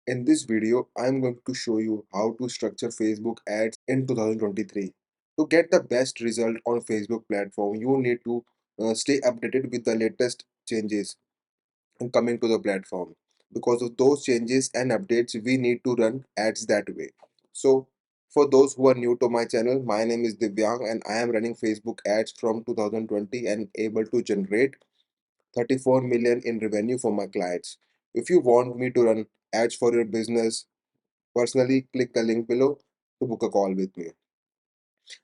In this video, I'm going to show you how to structure Facebook ads in 2023. To get the best result on Facebook platform, you need to stay updated with the latest changes coming to the platform. Because of those changes and updates, we need to run ads that way. So, for those who are new to my channel, my name is Divyang and I am running Facebook ads from 2020 and able to generate 34 million in revenue for my clients. If you want me to run ads for your business, personally click the link below to book a call with me.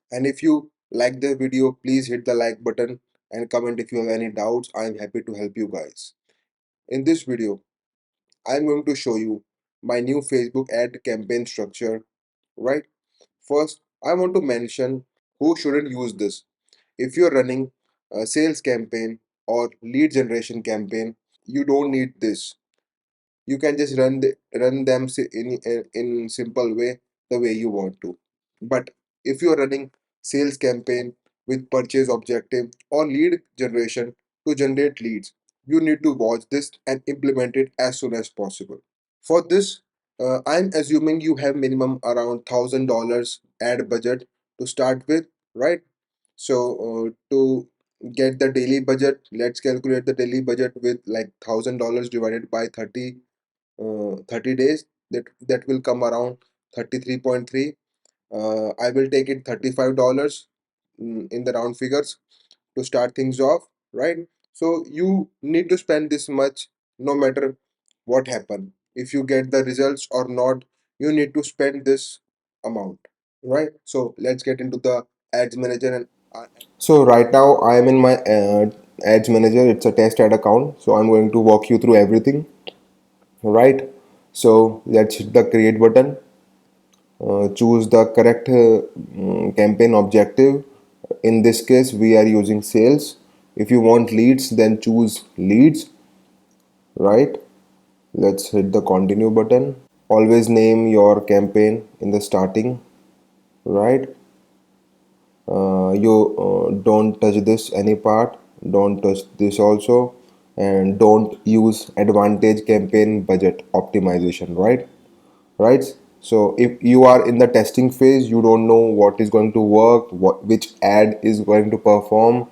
And if you like the video, please hit the like button and comment if you have any doubts. I am happy to help you guys. In this video, I am going to show you my new Facebook ad campaign structure, right? First, I want to mention who shouldn't use this. If you're running a sales campaign or lead generation campaign, you don't need this. You can just run them in simple way, the way you want to. But if you are running sales campaign with purchase objective or lead generation to generate leads, you need to watch this and implement it as soon as possible. For this, I'm assuming you have minimum around $1,000 ad budget to start with, right? So to get the daily budget, let's calculate the daily budget with like $1,000 divided by 30 days. That will come around 33.3. I will take it $35 in the round figures to start things off, right? So you need to spend this much no matter what happen. If you get the results or not, you need to spend this amount, right? So let's get into the ads manager and so right now I am in my ads manager. It's a test ad account, so I'm going to walk you through everything, right? So let's hit the create button. Choose the correct campaign objective. In this case we are using sales. If you want leads, then choose leads, right? Let's hit the continue button. Always name your campaign in the starting, right? You don't touch this any part, don't touch this also, and don't use advantage campaign budget optimization, right? So if you are in the testing phase, you don't know what is going to work, which ad is going to perform,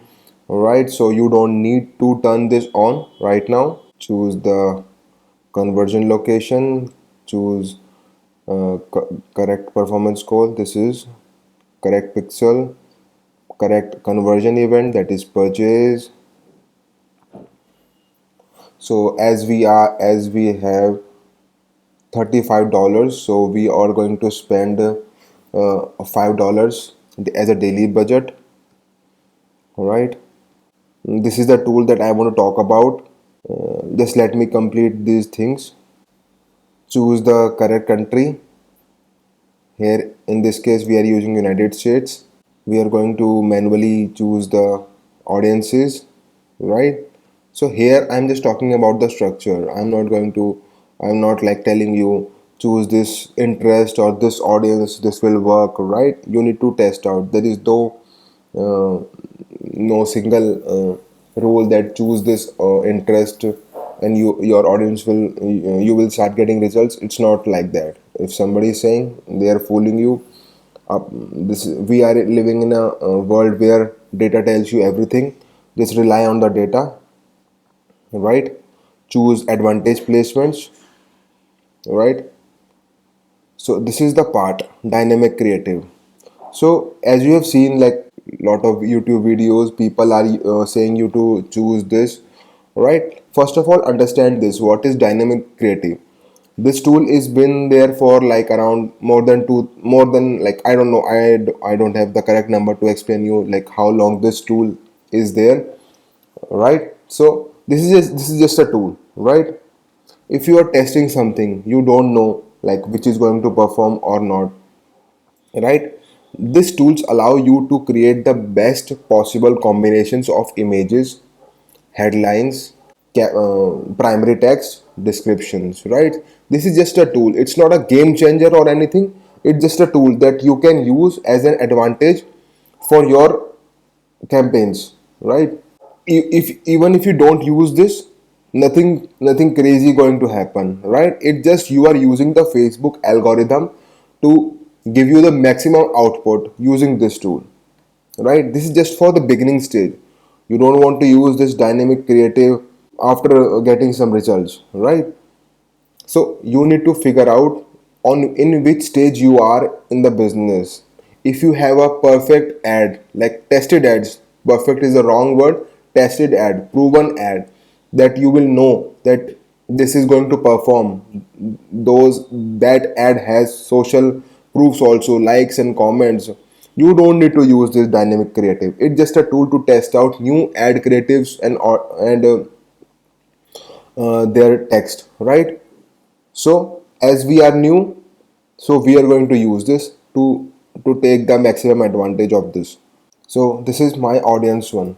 right? So you don't need to turn this on right now. Choose the conversion location, choose correct performance code. This is correct pixel, correct conversion event, that is purchase. So as we have $35, so we are going to spend $5 as a daily budget. All right, this is the tool that I want to talk about. Just let me complete these things. Choose the correct country. Here in this case we are using United States. We are going to manually choose the audiences, right? So here I'm just talking about the structure. I'm not like telling you choose this interest or this audience, this will work, right? You need to test out. There is uh, no single rule that choose this interest and your audience will you will start getting results. It's not like that. If somebody is saying, they are fooling you. This We are living in a world where data tells you everything. Just rely on the data, right? Choose advantage placements, right? So this is the part, dynamic creative. So as you have seen, like lot of YouTube videos, people are saying you to choose this, right? First of all, understand this. What is dynamic creative? This tool is been there for like around more than like I don't know. I don't have the correct number to explain you like how long this tool is there, right? So this is just a tool, right? If you are testing something, you don't know like which is going to perform or not, right? These tools allow you to create the best possible combinations of images, headlines, primary text, descriptions, right? This is just a tool. It's not a game changer or anything. It's just a tool that you can use as an advantage for your campaigns, right? If even if you don't use this, Nothing crazy going to happen, right? It just you are using the Facebook algorithm to give you the maximum output using this tool, right? This is just for the beginning stage. You don't want to use this dynamic creative after getting some results, right? So you need to figure out on in which stage you are in the business. If you have a perfect ad, like tested ads, perfect is the wrong word, tested ad, proven ad, that you will know that this is going to perform. Those that ad has social proofs also, likes and comments. You don't need to use this dynamic creative. It's just a tool to test out new ad creatives and their text, right? So as we are new, so we are going to use this to take the maximum advantage of this. So this is my audience one.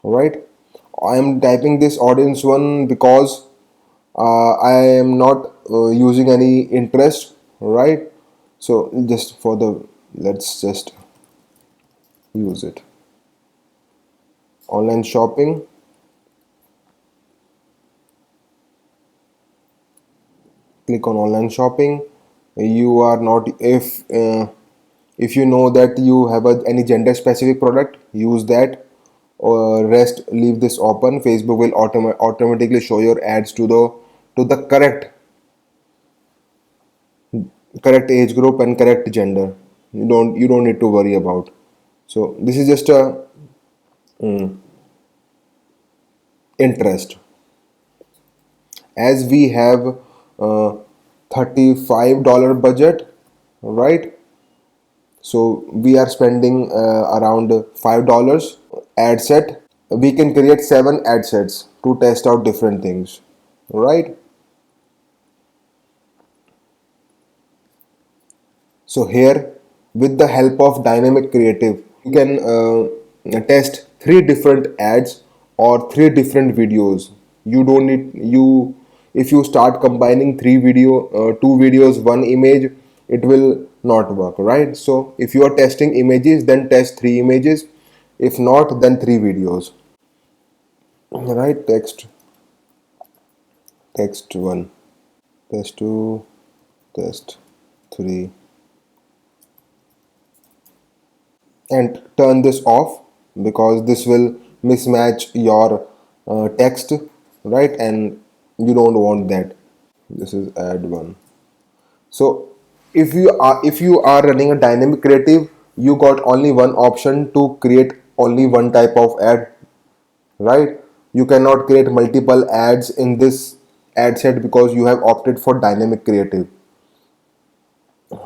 All right. I am typing this audience one because I am not using any interest, right? So just for the, let's just use it. Online shopping. Click on online shopping. You are not, if you know that you have any gender specific product, use that, or rest leave this open. Facebook will automatically show your ads to the correct age group and correct gender. You don't need to worry about. So this is just a interest. As we have $35 budget, right? So we are spending around $5 ad set. We can create 7 ad sets to test out different things, right? So here, with the help of dynamic creative, you can test 3 different ads or 3 different videos. You don't need you if you start combining 2 videos, 1 image, it will not work, right? So if you are testing images, then test 3 images. If not, then 3 videos, right? Text one, test two, test three, and turn this off because this will mismatch your text, right? And you don't want that. This is add one. So if you are running a dynamic creative, you got only one option to create only one type of ad, right? You cannot create multiple ads in this ad set because you have opted for dynamic creative,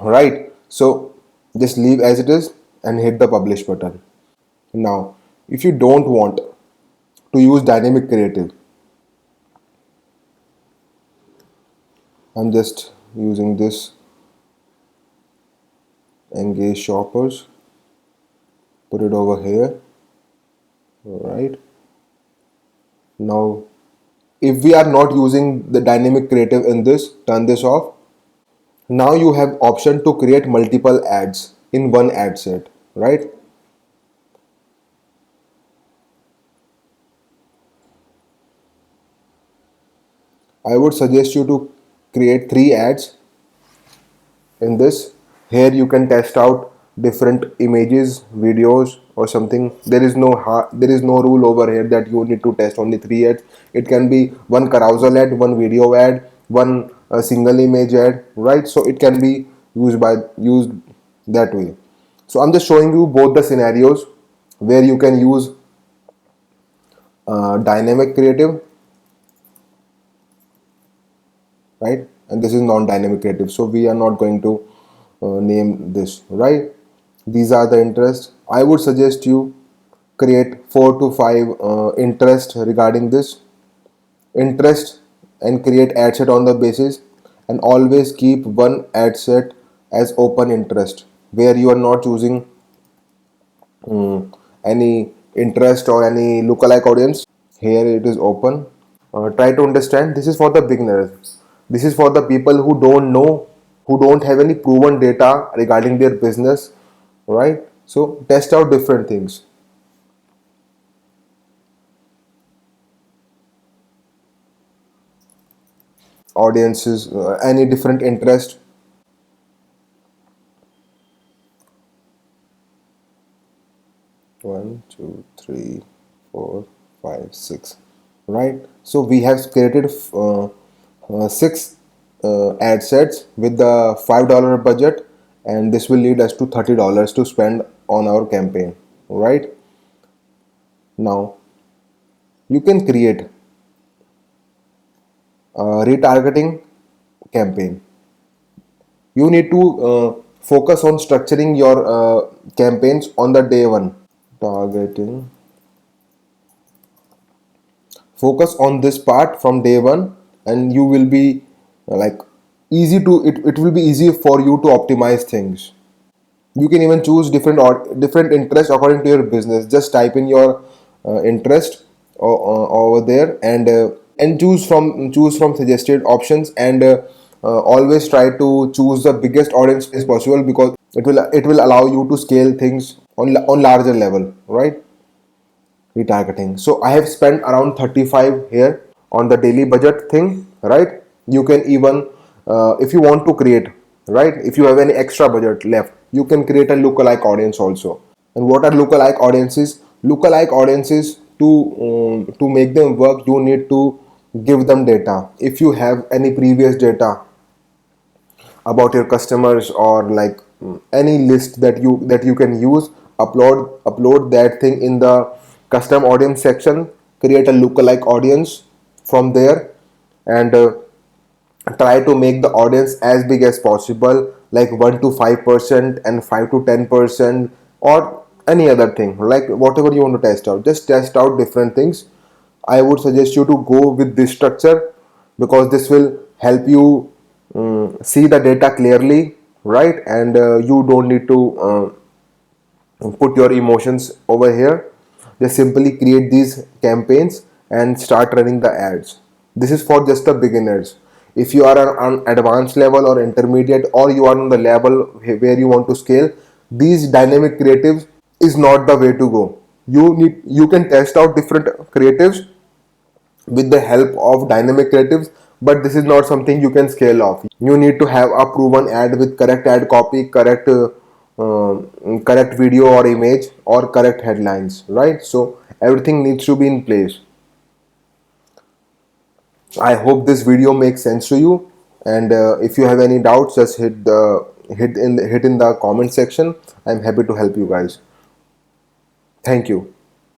right? So just leave as it is and hit the publish button. Now if you don't want to use dynamic creative, I'm just using this engage shoppers, put it over here. All right. Now if we are not using the dynamic creative in this, turn this off. Now you have option to create multiple ads in one ad set, right? I would suggest you to create 3 ads in this. Here you can test out different images, videos or something. There is no rule over here that you need to test only 3 ads. It can be one carousel ad, one video ad, one single image ad, right? So it can be used that way. So I'm just showing you both the scenarios where you can use dynamic creative, right? And this is non-dynamic creative, so we are not going to name this, right? These are the interests. I would suggest you create 4 to 5 interest regarding this interest and create ad set on the basis, and always keep one ad set as open interest where you are not using any interest or any lookalike audience. Here it is open. Try to understand, this is for the beginners. This is for the people who don't know, who don't have any proven data regarding their business, right? So test out different things. audiences, any different interest. 1 2 3 4 5 6, right? So we have created six ad sets with the $5 budget, and this will lead us to $30 to spend on our campaign, right? Now you can create a retargeting campaign. You need to focus on structuring your campaigns on the day one. Targeting, focus on this part from day one, and you will be like easy to it will be easy for you to optimize things. You can even choose different or different interests according to your business. Just type in your interest over there, and choose from suggested options, and always try to choose the biggest audience as possible, because it will allow you to scale things on larger level, right? Retargeting. So I have spent around 35 here on the daily budget thing, right? You can even, if you want to create, right? If you have any extra budget left, you can create a lookalike audience also. And what are lookalike audiences? Lookalike audiences, to make them work, you need to give them data. If you have any previous data about your customers, or like any list that you can use, upload that thing in the custom audience section, create a lookalike audience from there, and try to make the audience as big as possible, like 1 to 5% and 5 to 10%, or any other thing, like whatever you want to test out. Just test out different things. I would suggest you to go with this structure, because this will help you see the data clearly, right? And you don't need to put your emotions over here. Just simply create these campaigns and start running the ads. This is for just the beginners. If you are on advanced level or intermediate, or you are on the level where you want to scale, these dynamic creatives is not the way to go. You can test out different creatives with the help of dynamic creatives, but this is not something you can scale off. You need to have a proven ad with correct ad copy, correct video or image, or correct headlines, right? So everything needs to be in place. I hope this video makes sense to you, and if you have any doubts, just hit in the comment section. I'm happy to help you guys. Thank you.